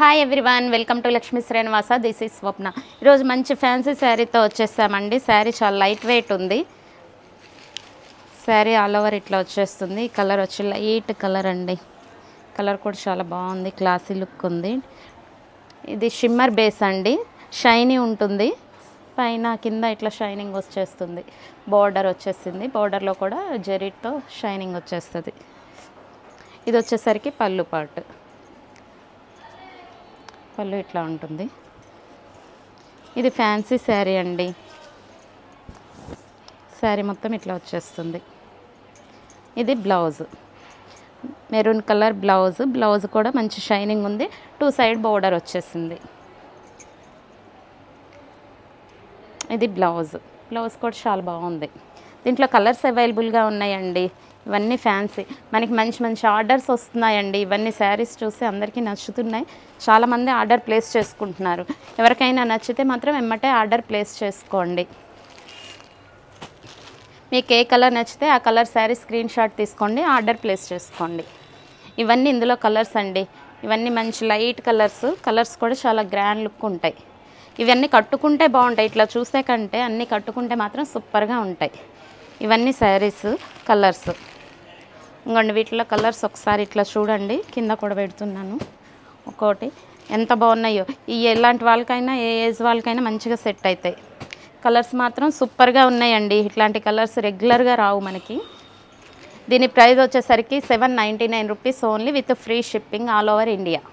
Hi everyone, welcome to Lakshmi Srinivasa. This is Swapna. ఈరోజు మంచి fancy శారీతో వచ్చేసామండి. శారీ చాలా లైట్ వెయిట్ ఉంది. శారీ ఆల్ ఓవర్ ఇట్లా వచ్చేస్తుంది. కలర్ వచ్చి లైట్ కలర్ అండి. కలర్ కూడా చాలా బాగుంది, క్లాసీ లుక్ ఉంది. ఇది షిమ్మర్ బేస్ అండి, షైనీ ఉంటుంది. పైన కింద ఇట్లా షైనింగ్ వచ్చేస్తుంది. బార్డర్ వచ్చేసింది, బార్డర్లో కూడా జరీతో షైనింగ్ వచ్చేస్తుంది. ఇది వచ్చేసరికి పళ్ళు పార్ట్. పళ్ళు ఇట్లా ఉంటుంది. ఇది ఫ్యాన్సీ శారీ అండి. శారీ మొత్తం ఇట్లా వచ్చేస్తుంది. ఇది blouse, maroon colour blouse. Blouse కూడా మంచి షైనింగ్ ఉంది. 2 సైడ్ బోర్డర్ వచ్చేసింది. ఇది బ్లౌజ్. బ్లౌజ్ కూడా చాలా బాగుంది. దీంట్లో కలర్స్ అవైలబుల్గా ఉన్నాయండి. ఇవన్నీ ఫ్యాన్సీ, మనకి మంచి మంచి ఆర్డర్స్ వస్తున్నాయండి. ఇవన్నీ శారీస్ చూసి అందరికీ నచ్చుతున్నాయి. చాలామంది ఆర్డర్ ప్లేస్ చేసుకుంటున్నారు. ఎవరికైనా నచ్చితే మాత్రం వెంబటే ఆర్డర్ ప్లేస్ చేసుకోండి. మీకు ఏ కలర్ నచ్చితే ఆ కలర్ శారీ స్క్రీన్ షాట్ తీసుకోండి, ఆర్డర్ ప్లేస్ చేసుకోండి. ఇవన్నీ ఇందులో కలర్స్ అండి. ఇవన్నీ మంచి లైట్ కలర్స్. కలర్స్ కూడా చాలా గ్రాండ్ లుక్ ఉంటాయి. ఇవన్నీ కట్టుకుంటే బాగుంటాయి. ఇట్లా చూసే కంటే అన్నీ కట్టుకుంటే మాత్రం సూపర్గా ఉంటాయి. ఇవన్నీ శారీస్ కలర్స్. ఇంకోండి వీటిలో కలర్స్ ఒకసారి ఇట్లా చూడండి. కింద కూడా పెడుతున్నాను ఒక్కోటి. ఎంత బాగున్నాయో. ఎలాంటి వాళ్ళకైనా, ఏ ఏజ్ వాళ్ళకైనా మంచిగా సెట్ అవుతాయి. కలర్స్ మాత్రం సూపర్గా ఉన్నాయండి. ఇట్లాంటి కలర్స్ రెగ్యులర్గా రావు మనకి. దీని ప్రైస్ వచ్చేసరికి 799 rupees only, with free shipping all over India.